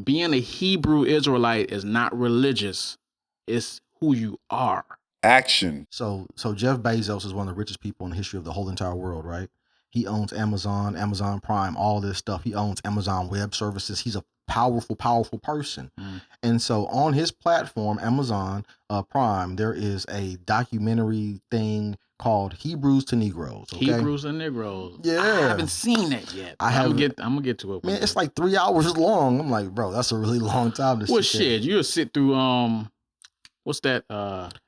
being a Hebrew Israelite is not religious. It's who you are. Action. So Jeff Bezos is one of the richest people in the history of the whole entire world, right? He owns Amazon, Amazon Prime, all this stuff. He owns Amazon Web Services. He's a powerful person. And so on his platform, Amazon Prime, there is a documentary thing called Hebrews to Negroes. Okay? Hebrews and Negroes. Yeah. I haven't seen it yet. I'm gonna get to it. Man, it's like 3 hours long. I'm like, bro, that's a really long time to sit well, shit, you'll sit through what's that?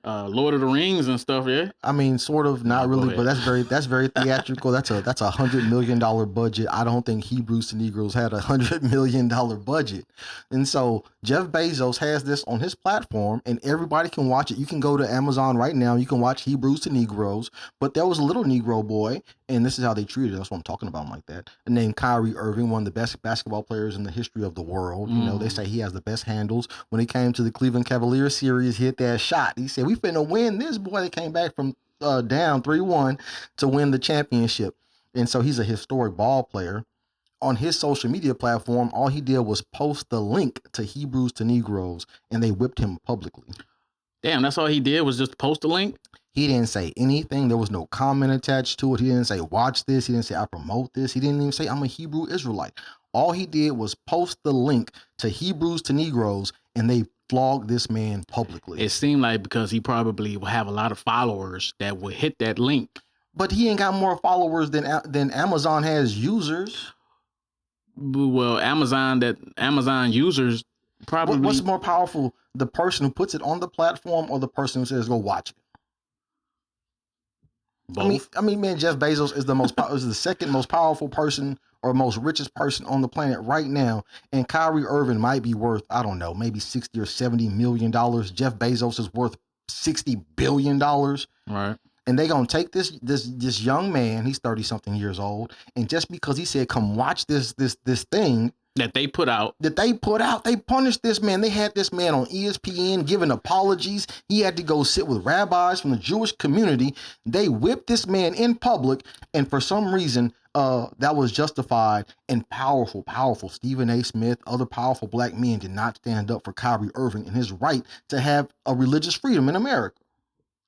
Lord of the Rings and stuff, yeah. I mean, sort of, not really, but that's very theatrical. That's a $100 million budget. I don't think Hebrews to Negroes had $100 million budget. And so Jeff Bezos has this on his platform, and everybody can watch it. You can go to Amazon right now. You can watch Hebrews to Negroes. But there was a little Negro boy, and this is how they treated it. That's what I'm talking about like that. Named Kyrie Irving, one of the best basketball players in the history of the world. You know, they say he has the best handles. When he came to the Cleveland Cavaliers series, hit that shot. He said, "We finna win this." Boy, they came back from down 3-1 to win the championship. And so he's a historic ball player. On his social media platform, all he did was post the link to Hebrews to Negroes, and they whipped him publicly. Damn, that's all he did was just post the link? He didn't say anything. There was no comment attached to it. He didn't say, watch this. He didn't say, I promote this. He didn't even say, I'm a Hebrew Israelite. All he did was post the link to Hebrews to Negroes, and they flogged this man publicly. It seemed like because he probably will have a lot of followers that will hit that link. But he ain't got more followers than Amazon has users. Well, Amazon users probably. What's more powerful, the person who puts it on the platform or the person who says go watch it? Both. I mean, man, Jeff Bezos is is the second most powerful person or most richest person on the planet right now. And Kyrie Irving might be worth, I don't know, maybe $60 or $70 million. Jeff Bezos is worth $60 billion. Right. And they gonna take this young man, he's 30-something years old, and just because he said, come watch this thing that they put out, they punished this man. They had this man on ESPN giving apologies. He had to go sit with rabbis from the Jewish community. They whipped this man in public, and for some reason, that was justified. And powerful Stephen A. Smith, other powerful black men did not stand up for Kyrie Irving and his right to have a religious freedom in America.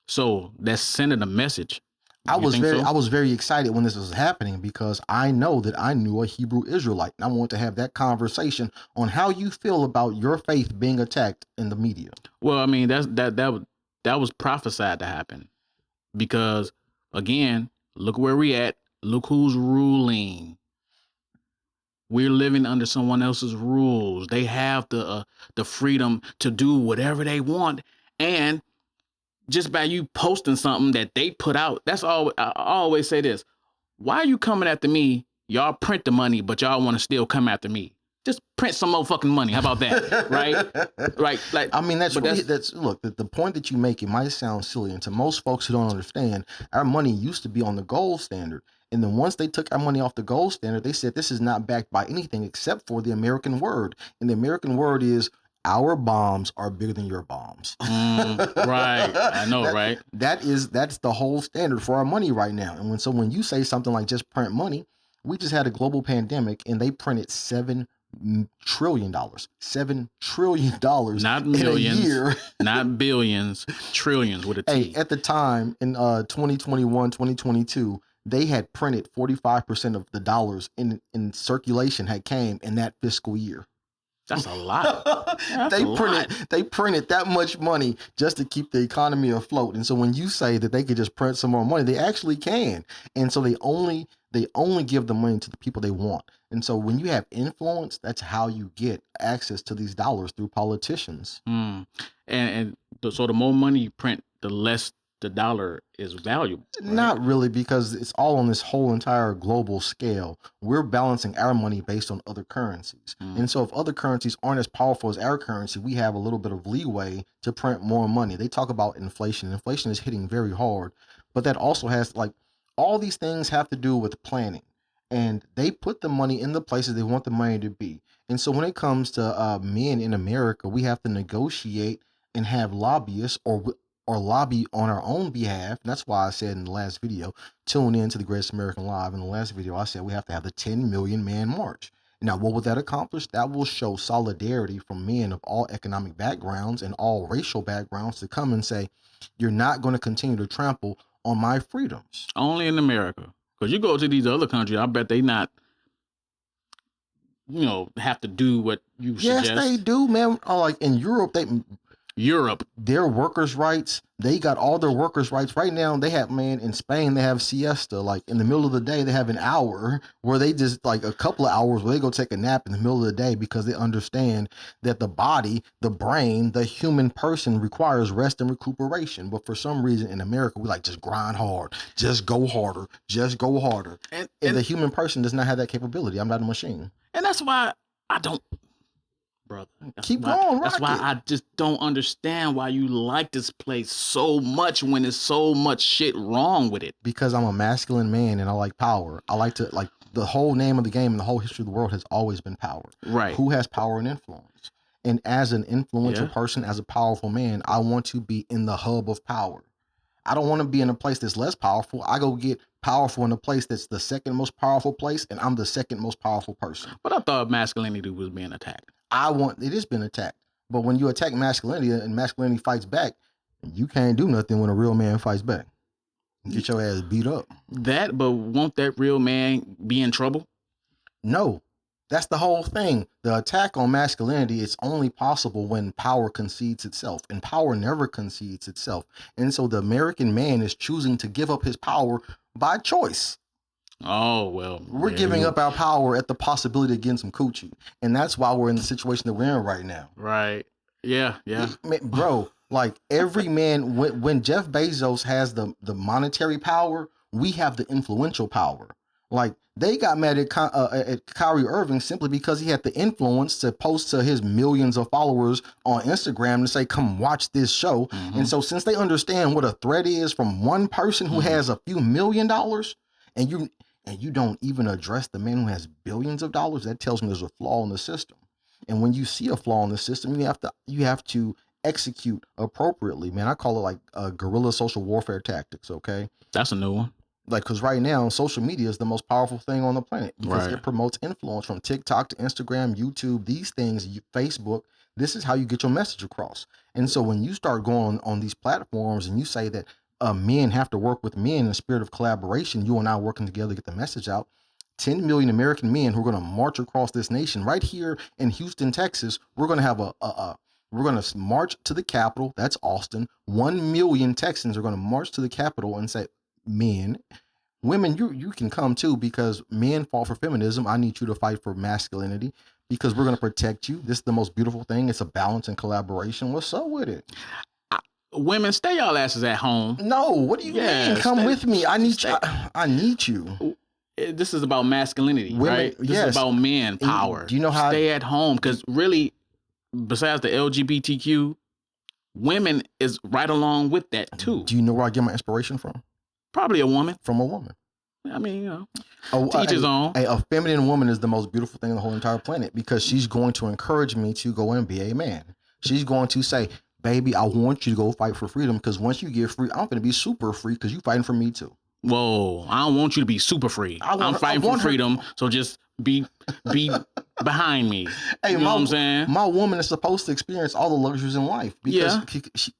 So that's sending a message. I was very excited when this was happening because I know that I knew a Hebrew Israelite. And I want to have that conversation on how you feel about your faith being attacked in the media. Well, I mean, that was prophesied to happen because, again, look where we at. Look who's ruling. We're living under someone else's rules. They have the freedom to do whatever they want, and just by you posting something that they put out, that's all. I always say this: why are you coming after me? Y'all print the money, but y'all want to still come after me. Just print some more fucking money. How about that? Right? Like, I mean, that's look. The point that you make, it might sound silly, and to most folks who don't understand, our money used to be on the gold standard. And then once they took our money off the gold standard, they said this is not backed by anything except for the American word. And the American word is, our bombs are bigger than your bombs. Right. I know, right? That's the whole standard for our money right now. And when you say something like just print money, we just had a global pandemic and they printed $7 trillion. $7 trillion. Not millions. In a year. Not billions. Trillions with a T. Hey, at the time in 2021, 2022, they had printed 45% of the dollars in circulation had came in that fiscal year. That's a lot. They printed that much money just to keep the economy afloat. And so when you say that they could just print some more money, they actually can. And so they only give the money to the people they want. And so when you have influence, that's how you get access to these dollars, through politicians. So the more money you print, the less the dollar is valuable. Right? Not really, because it's all on this whole entire global scale. We're balancing our money based on other currencies. And so if other currencies aren't as powerful as our currency, we have a little bit of leeway to print more money. They talk about inflation. Inflation is hitting very hard, but that also has, like, all these things have to do with planning. And they put the money in the places they want the money to be. And so when it comes to men in America, we have to negotiate and have lobbyists or lobby on our own behalf. And that's why I said in the last video, tune in to the Greatest American Live. In the last video, I said we have to have the 10 million man march. Now, what will that accomplish? That will show solidarity from men of all economic backgrounds and all racial backgrounds to come and say, you're not going to continue to trample on my freedoms. Only in America. Because you go to these other countries, I bet they not, have to do what you suggest. Yes, they do, man. Like in Europe, their workers' rights, they got all their workers' rights. Right now, they have, man, in Spain, they have siesta. Like in the middle of the day, they have an hour where they just, like a couple of hours where they go take a nap in the middle of the day because they understand that the body, the brain, the human person requires rest and recuperation. But for some reason in America, we like just grind hard, just go harder, just go harder. And the human person does not have that capability. I'm not a machine. And that's why I don't, brother. Keep going. That's why I just don't understand why you like this place so much when there's so much shit wrong with it. Because I'm a masculine man and I like power. I like to, like, the whole name of the game and the whole history of the world has always been power. Right. Who has power and influence? And as an influential person, as a powerful man, I want to be in the hub of power. I don't want to be in a place that's less powerful. I go get powerful in a place that's the second most powerful place, and I'm the second most powerful person. But I thought masculinity was being attacked. It has been attacked. But when you attack masculinity and masculinity fights back, you can't do nothing when a real man fights back. You get your ass beat up. But won't that real man be in trouble? No. That's the whole thing. The attack on masculinity is only possible when power concedes itself, and power never concedes itself. And so the American man is choosing to give up his power by choice. Oh, well. We're giving up our power at the possibility of getting some coochie. And that's why we're in the situation that we're in right now. Right. Yeah. Bro, like every man, when Jeff Bezos has the monetary power, we have the influential power. Like they got mad at Kyrie Irving simply because he had the influence to post to his millions of followers on Instagram to say, come watch this show. Mm-hmm. And so since they understand what a threat is from one person who has a few $1 million, and you don't even address the man who has billions of dollars, that tells me there's a flaw in the system. And when you see a flaw in the system, you have to execute appropriately. Man, I call it like guerrilla social warfare tactics. Okay, that's a new one. Like, because right now, social media is the most powerful thing on the planet because it promotes influence from TikTok to Instagram, YouTube, these things, Facebook. This is how you get your message across. And so when you start going on these platforms and you say that men have to work with men in the spirit of collaboration, you and I working together to get the message out, 10 million American men who are going to march across this nation right here in Houston, Texas, we're going to have we're going to march to the Capitol. That's Austin. 1 million Texans are going to march to the Capitol and say, men, women, you can come too, because men fought for feminism. I need you to fight for masculinity because we're going to protect you. This is the most beautiful thing. It's a balance and collaboration. What's up with it? Women, stay y'all asses at home. No, what do you mean? Come with me. I need you. I need you. This is about masculinity, right? This is about men power. And do you know how? Stay at home, because really, besides the LGBTQ, women is right along with that too. Do you know where I get my inspiration from? Probably a woman. From a woman. I mean, teach his own. A feminine woman is the most beautiful thing on the whole entire planet because she's going to encourage me to go and be a man. She's going to say, baby, I want you to go fight for freedom because once you get free, I'm going to be super free because you're fighting for me too. Whoa, I don't want you to be super free. I'm fighting for freedom, so just be behind me. Hey, you know what I'm saying? My woman is supposed to experience all the luxuries in life because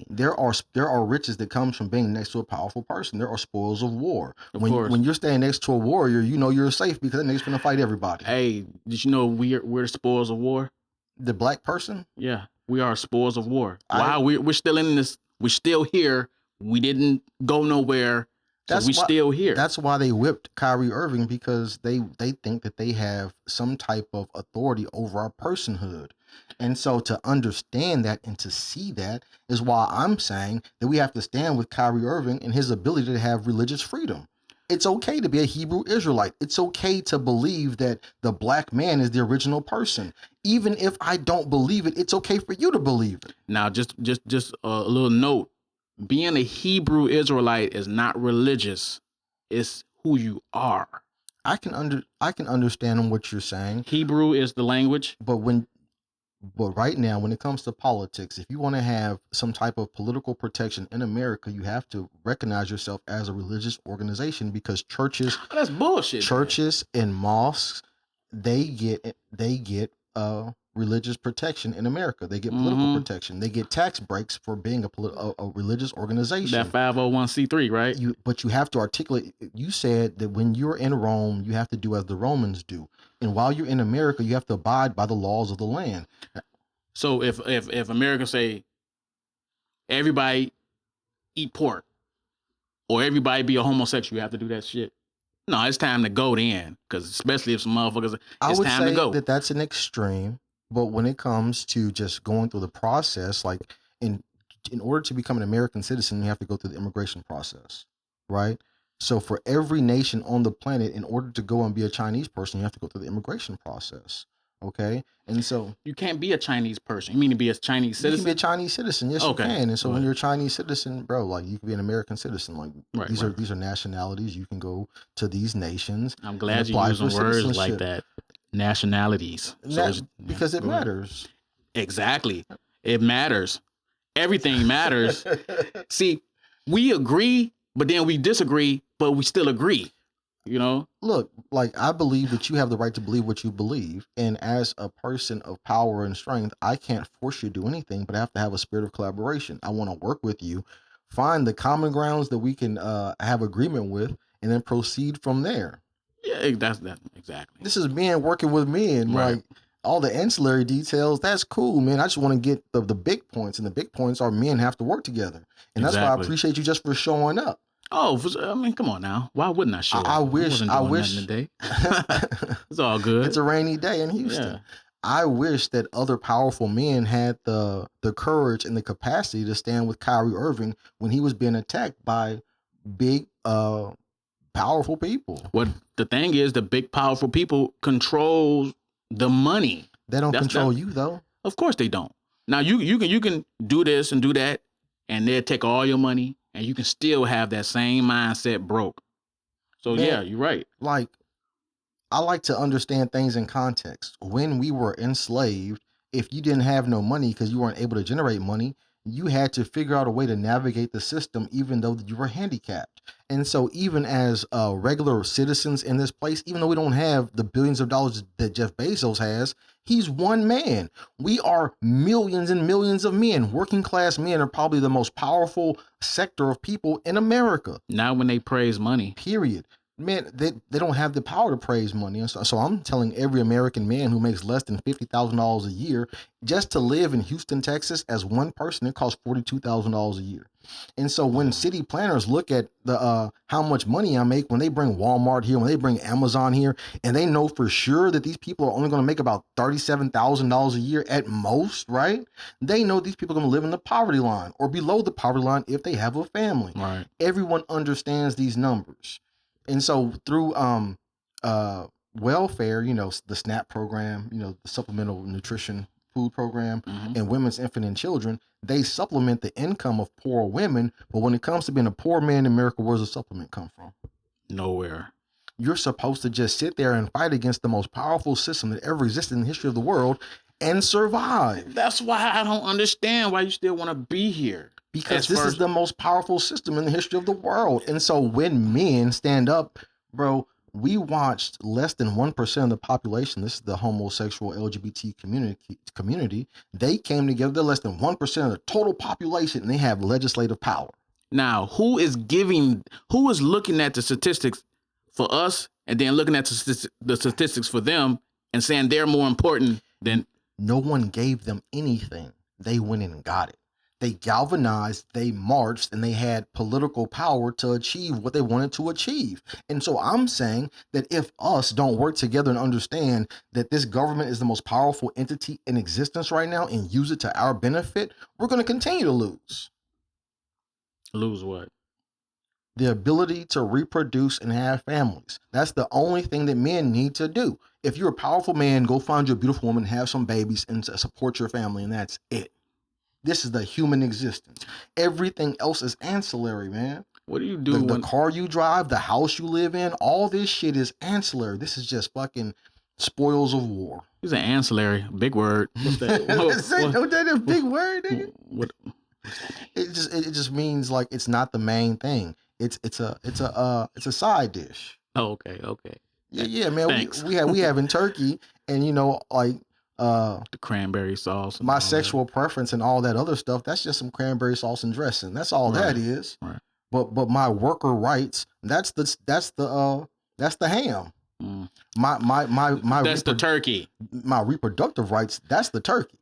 there are riches that comes from being next to a powerful person. There are spoils of war. When you're staying next to a warrior, you know you're safe because that nigga's gonna fight everybody. Hey, did you know we're the spoils of war? The black person? Yeah, we are spoils of war. Wow, we're still in this. We're still here. We didn't go nowhere. So we still here. That's why they whipped Kyrie Irving, because they think that they have some type of authority over our personhood. And so to understand that and to see that is why I'm saying that we have to stand with Kyrie Irving and his ability to have religious freedom. It's okay to be a Hebrew Israelite. It's okay to believe that the black man is the original person. Even if I don't believe it, it's okay for you to believe it. Now, just a little note. Being a Hebrew Israelite is not religious. It's who you are. I can understand what you're saying. Hebrew is the language. But right now, when it comes to politics, if you want to have some type of political protection in America, you have to recognize yourself as a religious organization, because churches, that's bullshit. Churches and mosques, they get religious protection in America. They get political protection. They get tax breaks for being a religious organization. That 501c3, right? But you have to articulate. You said that when you're in Rome, you have to do as the Romans do, and while you're in America, you have to abide by the laws of the land. So if America say everybody eat pork or everybody be a homosexual, you have to do that shit. No, it's time to go then, because especially if some motherfuckers, it's time to go. I would say that that's an extreme, but when it comes to just going through the process, like in order to become an American citizen, you have to go through the immigration process, right? So for every nation on the planet, in order to go and be a Chinese person, you have to go through the immigration process. Okay, and so you can't be a Chinese person. You mean to be a Chinese citizen? You can be a Chinese citizen. Yes, you can. And so when you're a Chinese citizen, bro, like you can be an American citizen. Like these are nationalities. You can go to these nations. I'm glad you're using words like that. Nationalities, because it matters. Exactly, it matters. Everything matters. See, we agree, but then we disagree, but we still agree. You know, look, like I believe that you have the right to believe what you believe, and as a person of power and strength, I can't force you to do anything, but I have to have a spirit of collaboration. I want to work with you, find the common grounds that we can have agreement with, and then proceed from there. Yeah, that's exactly. This is men working with men, like all the ancillary details. That's cool, man. I just want to get the big points, and the big points are men have to work together, and that's why I appreciate you just for showing up. Oh, I mean, come on now. Why wouldn't I show up? I wish today. It's all good. It's a rainy day in Houston. Yeah. I wish that other powerful men had the courage and the capacity to stand with Kyrie Irving when he was being attacked by big, powerful people. What the thing is, the big, powerful people control the money. They don't control you, though. Of course they don't. Now you can do this and do that, and they'll take all your money. And you can still have that same mindset broke. So, man, yeah, you're right. Like, I like to understand things in context. When we were enslaved, if you didn't have no money because you weren't able to generate money, you had to figure out a way to navigate the system, even though you were handicapped. And so even as regular citizens in this place, even though we don't have the billions of dollars that Jeff Bezos has, he's one man. We are millions and millions of men. Working class men are probably the most powerful sector of people in America. Not when they praise money. Period. Man, they don't have the power to praise money. And so I'm telling every American man who makes less than $50,000 a year, just to live in Houston, Texas, as one person, it costs $42,000 a year. And so when city planners look at the how much money I make, when they bring Walmart here, when they bring Amazon here, and they know for sure that these people are only going to make about $37,000 a year at most, right? They know these people are going to live in the poverty line or below the poverty line if they have a family. Right. Everyone understands these numbers. And so through welfare, the SNAP program, the supplemental nutrition food program, and women's, infant, and children, they supplement the income of poor women. But when it comes to being a poor man in America, where's the supplement come from? Nowhere. You're supposed to just sit there and fight against the most powerful system that ever existed in the history of the world and survive. That's why I don't understand why you still want to be here. Because this is the most powerful system in the history of the world. And so when men stand up, bro, we watched less than 1% of the population. This is the homosexual LGBT community. They came together. They're less than 1% of the total population, and they have legislative power. Now, who is looking at the statistics for us and then looking at the statistics for them and saying they're more important than... No one gave them anything. They went in and got it. They galvanized, they marched, and they had political power to achieve what they wanted to achieve. And so I'm saying that if us don't work together and understand that this government is the most powerful entity in existence right now and use it to our benefit, we're going to continue to lose. Lose what? The ability to reproduce and have families. That's the only thing that men need to do. If you're a powerful man, go find you a beautiful woman, have some babies, and support your family, and that's it. This is the human existence. Everything else is ancillary, man. What do you do? The car you drive, the house you live in, all this shit is ancillary. This is just fucking spoils of war. It's an ancillary, big word. What's that? That a big word, nigga? What? It just means like it's not the main thing. It's a side dish. Oh, okay. Yeah, man. Thanks. We have in turkey, and like the cranberry sauce. My sexual preference and all that other stuff, that's just some cranberry sauce and dressing. That's all that is. Right. But my worker rights, that's the ham. Mm. My that's the turkey. My reproductive rights, that's the turkey.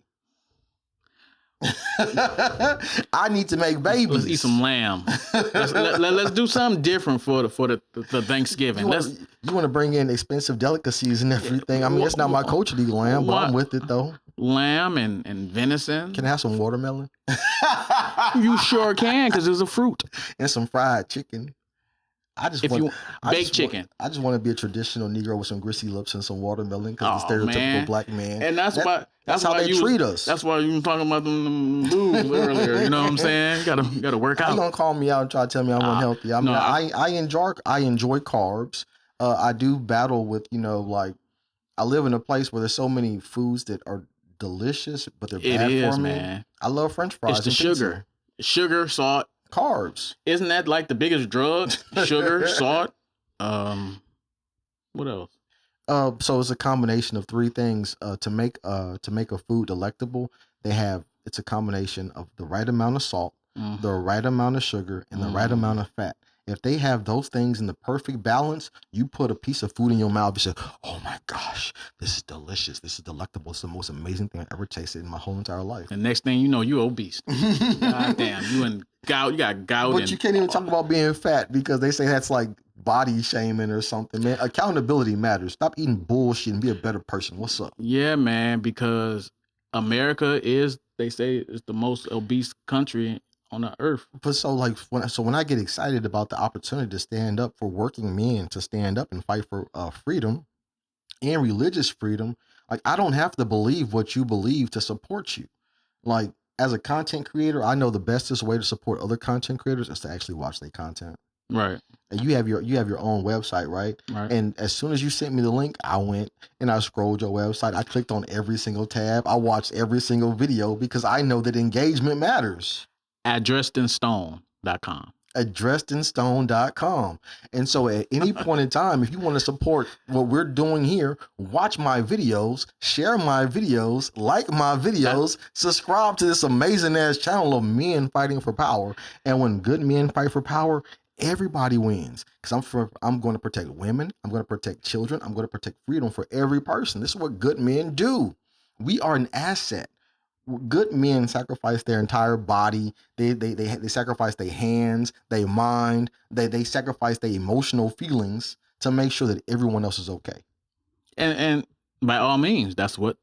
I need to make babies. Let's eat some lamb. Let's do something different for the Thanksgiving. You want to bring in expensive delicacies and everything. I mean, it's not my culture to eat lamb, but I'm with it though. Lamb and venison. Can I have some watermelon? You sure can, because it's a fruit. And some fried chicken. I just want to be a traditional Negro with some greasy lips and some watermelon, because the stereotypical black man. And that's how they treat us. That's why you were talking about them boobs earlier. You know what I'm saying? You gotta work out. You gonna call me out and try to tell me I'm unhealthy? I mean, I enjoy carbs. I do battle with like I live in a place where there's so many foods that are delicious, but they're bad for me. Man. I love French fries. It's the sugar, salt. Carbs. Isn't that like the biggest drug? Sugar, salt. What else? So it's a combination of three things. To make a food delectable, it's a combination of the right amount of salt, the right amount of sugar, and the right amount of fat. If they have those things in the perfect balance, you put a piece of food in your mouth and say, "Oh my gosh, this is delicious. This is delectable. It's the most amazing thing I ever tasted in my whole entire life." And next thing you know, you're obese. God damn, you got gout. But you can't even talk about being fat, because they say that's like body shaming or something, man. Accountability matters. Stop eating bullshit and be a better person. What's up? Yeah, man, because America they say, is the most obese country on the earth. But when I get excited about the opportunity to stand up for working men, to stand up and fight for freedom and religious freedom, like, I don't have to believe what you believe to support you. Like, as a content creator, I know the bestest way to support other content creators is to actually watch their content. Right. And you have your own website, right? Right. And as soon as you sent me the link, I went and I scrolled your website. I clicked on every single tab. I watched every single video, because I know that engagement matters. Addressedinstone.com. Addressedinstone.com. And so at any point in time, if you want to support what we're doing here, watch my videos, share my videos, like my videos, subscribe to this amazing ass channel of men fighting for power. And when good men fight for power, everybody wins. Because I'm going to protect women. I'm going to protect children. I'm going to protect freedom for every person. This is what good men do. We are an asset. Good men sacrifice their entire body. They sacrifice their hands, their mind. They sacrifice their emotional feelings to make sure that everyone else is okay. And by all means, that's what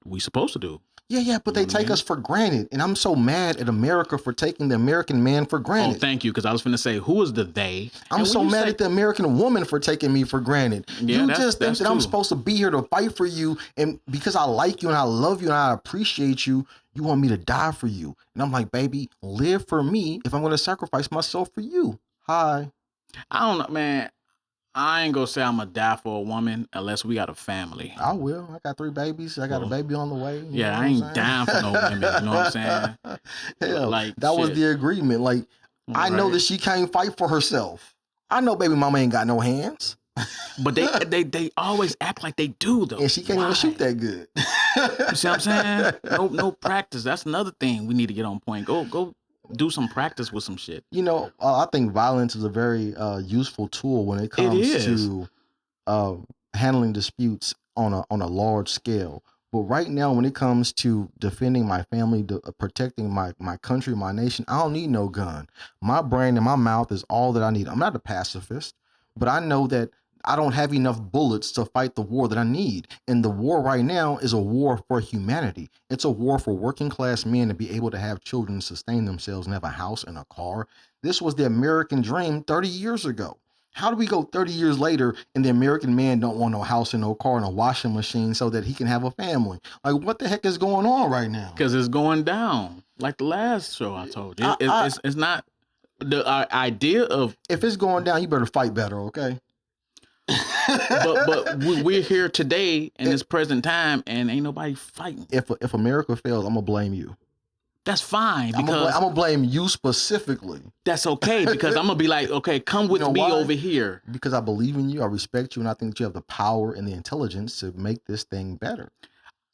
we supposed to do. Yeah, but they take us for granted. And I'm so mad at America for taking the American man for granted. Oh, thank you, because I was going to say, who is the they? I'm so mad at the American woman for taking me for granted. Yeah, you just think that I'm supposed to be here to fight for you, and because I like you and I love you and I appreciate you, you want me to die for you. And I'm like, baby, live for me if I'm going to sacrifice myself for you. Hi. I don't know, man. I ain't gonna say I'm gonna die for a woman unless we got a family. I will. I got 3 babies. I got a baby on the way. Yeah, I ain't down for no women. You know what I'm saying? Hell, like, that was the agreement. Like, I know that she can't fight for herself. I know baby mama ain't got no hands. But they always act like they do, though. And she can't even shoot that good. You see what I'm saying? No practice. That's another thing we need to get on point. Go do some practice with some shit. I think violence is a very useful tool when it comes to handling disputes on a large scale. But right now, when it comes to defending my family, protecting my country, my nation, I don't need no gun. My brain and my mouth is all that I need. I'm not a pacifist, but I know that I don't have enough bullets to fight the war that I need. And the war right now is a war for humanity. It's a war for working class men to be able to have children, sustain themselves, and have a house and a car. This was the American dream 30 years ago. How do we go 30 years later and the American man don't want no house and no car and a washing machine so that he can have a family? Like, what the heck is going on right now? Because it's going down. Like the last show I told you. It's not the idea of... If it's going down, you better fight better, okay? but we're here today in this present time, and ain't nobody fighting. If America fails, I'm gonna blame you. That's fine I'm because gonna blame you specifically. that's okay because I'm gonna be like, okay, come with me over here. Because I believe in you, I respect you, and I think that you have the power and the intelligence to make this thing better.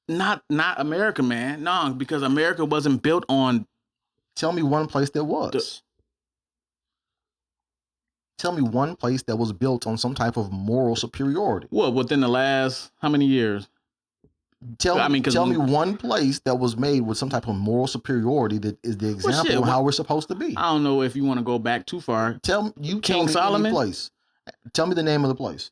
Not America, man. No, because America wasn't built on. Tell me one place that was. Tell me one place that was built on some type of moral superiority. What, within the last how many years? Tell me one place that was made with some type of moral superiority that is the example of how we're supposed to be. I don't know if you want to go back too far. Tell me any place. Tell me the name of the place.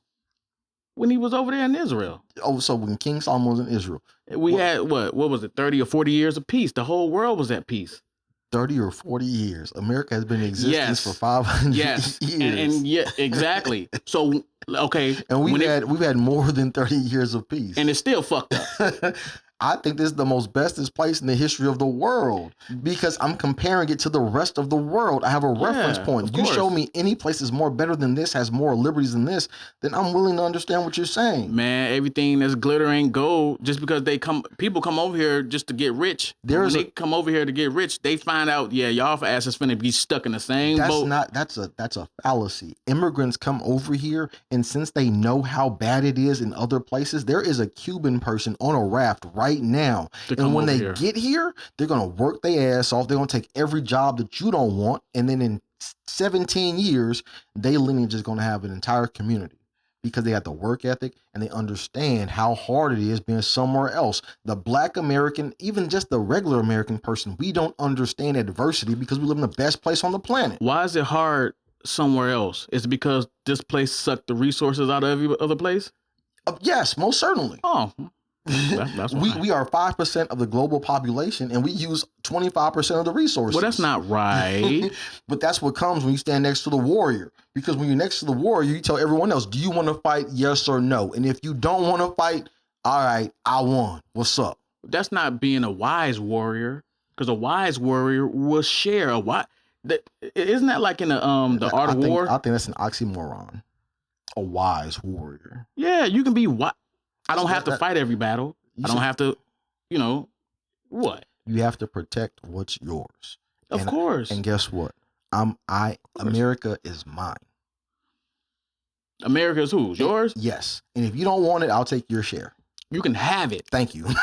When he was over there in Israel. Oh, so when King Solomon was in Israel. We had, what was it, 30 or 40 years of peace. The whole world was at peace. 30 or 40 years. America has been in existence for 500 years. And yeah, exactly. So, okay. And we've had more than 30 years of peace. And it's still fucked up. I think this is the most bestest place in the history of the world because I'm comparing it to the rest of the world. I have a reference point. You show me any place is more better than this, has more liberties than this, then I'm willing to understand what you're saying. Man, everything that's glitter ain't gold. Just because people come over here just to get rich. When they come over here to get rich, they find out, y'all asses finna be stuck in the same boat. That's a fallacy. Immigrants come over here, and since they know how bad it is in other places, there is a Cuban person on a raft right now, and when they get here, they're gonna work their ass off. They're gonna take every job that you don't want, and then in 17 years, they lineage is gonna have an entire community because they have the work ethic and they understand how hard it is being somewhere else. The Black American, even just the regular American person, we don't understand adversity because we live in the best place on the planet. Why is it hard somewhere else? Is it because this place sucked the resources out of every other place? Yes, most certainly. Oh. That's we are 5% of the global population and we use 25% of the resources. Well, that's not right. But that's what comes when you stand next to the warrior. Because when you're next to the warrior, you tell everyone else, do you want to fight? Yes or no? And if you don't want to fight, all right, I won. What's up? That's not being a wise warrior. Because a wise warrior will share isn't that like in the Art of War? I think that's an oxymoron. A wise warrior. Yeah, you can be I don't have to fight every battle. I don't have to, what? You have to protect what's yours. Of course. And guess what? America is mine. America is whose? Yours? Yes. And if you don't want it, I'll take your share. You can have it. Thank you. Look,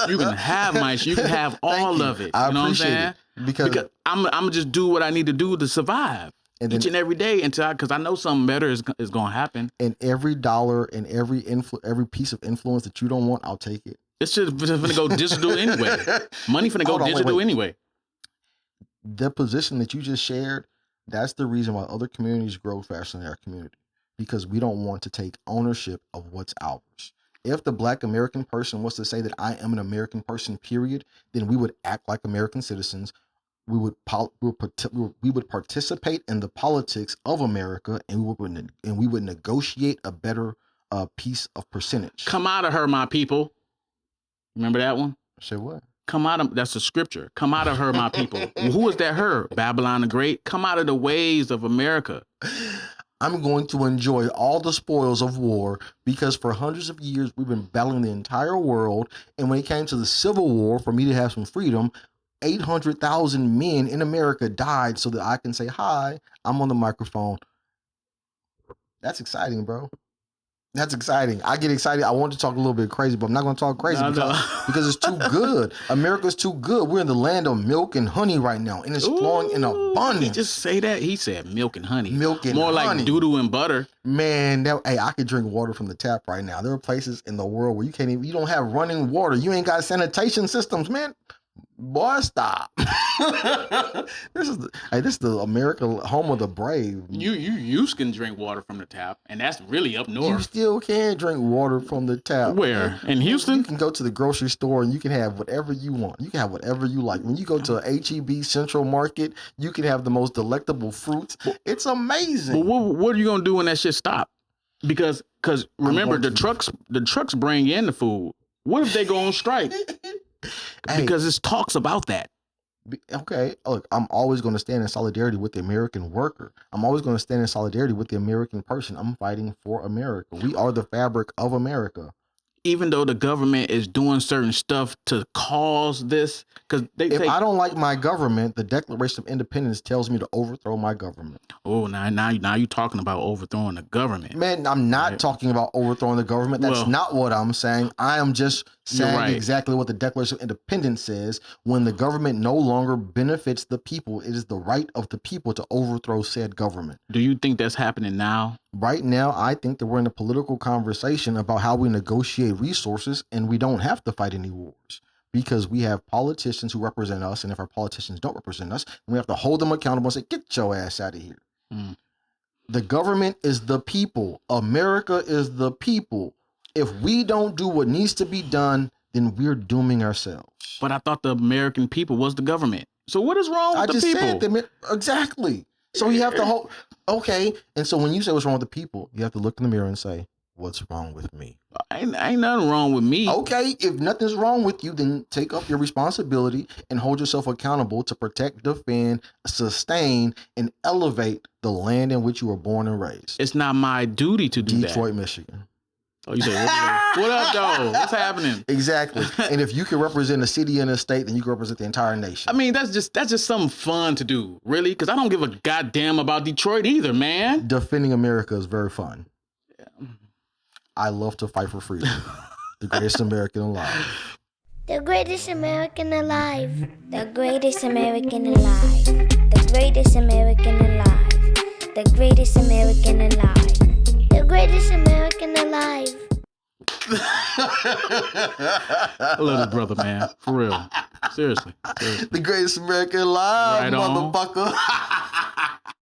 you can have my share. You can have all of it. I appreciate it. Because I'm gonna just do what I need to do to survive. And each and every day because I know something better is going to happen. And every dollar and every piece of influence that you don't want, I'll take it. It's just going to go digital anyway. Money finna go digital anyway. The position that you just shared, that's the reason why other communities grow faster than our community. Because we don't want to take ownership of what's ours. If the Black American person was to say that I am an American person, period, then we would act like American citizens. We would participate in the politics of America, and we would negotiate a better piece of percentage. Come out of her, my people. Remember that one? Say what? Come out of that's a scripture. Come out of her, my people. Who is that her? Babylon the Great. Come out of the ways of America. I'm going to enjoy all the spoils of war because for hundreds of years we've been battling the entire world, and when it came to the Civil War, for me to have some freedom, 800,000 men in America died so that I can say, hi, I'm on the microphone. That's exciting, bro. That's exciting. I get excited. I want to talk a little bit crazy, but I'm not going to talk crazy because it's too good. America's too good. We're in the land of milk and honey right now, and it's flowing in abundance. He just say that? He said milk and honey. Milk and More honey. like doo-doo and butter. Man, I could drink water from the tap right now. There are places in the world where you don't have running water. You ain't got sanitation systems, man. Boy, stop. This is the America home of the brave. You can drink water from the tap, and that's really up north. You still can drink water from the tap. Where? In Houston? You can go to the grocery store and you can have whatever you want. You can have whatever you like. When you go to HEB Central Market, you can have the most delectable fruits. It's amazing. But what are you gonna do when that shit stop? Because remember the trucks bring in the food. What if they go on strike? Because it talks about that. Okay, look, I'm always going to stand in solidarity with the American worker. I'm always going to stand in solidarity with the American person. I'm fighting for America. We are the fabric of America. even though the government is doing certain stuff to cause this, because if I don't like my government, the Declaration of Independence tells me to overthrow my government. Oh, now you're talking about overthrowing the government. Man, I'm not talking about overthrowing the government. That's not what I'm saying. I am just saying exactly what the Declaration of Independence says. When the government no longer benefits the people, it is the right of the people to overthrow said government. Do you think that's happening now? Right now, I think that we're in a political conversation about how we negotiate resources, and we don't have to fight any wars because we have politicians who represent us. And if our politicians don't represent us, we have to hold them accountable and say, get your ass out of here. The government is the people. America is the people. If we don't do what needs to be done, then we're dooming ourselves. But I thought the American people was the government. So what is wrong with the people? Exactly. So you have to hold. Okay. And so when you say what's wrong with the people, you have to look in the mirror and say, what's wrong with me? Ain't nothing wrong with me. Okay. If nothing's wrong with you, then take up your responsibility and hold yourself accountable to protect, defend, sustain, and elevate the land in which you were born and raised. It's not my duty to do Detroit, Michigan. Oh, you say, what up, though? What's happening? Exactly. And if you can represent a city and a state, then you can represent the entire nation. I mean, that's just something fun to do, really, because I don't give a goddamn about Detroit either, man. Defending America is very fun. Yeah. I love to fight for freedom. The greatest American alive. The greatest American alive. The greatest American alive. The greatest American alive. The greatest American alive. The greatest American alive. I love this brother, man. For real. Seriously. The greatest American alive, right motherfucker.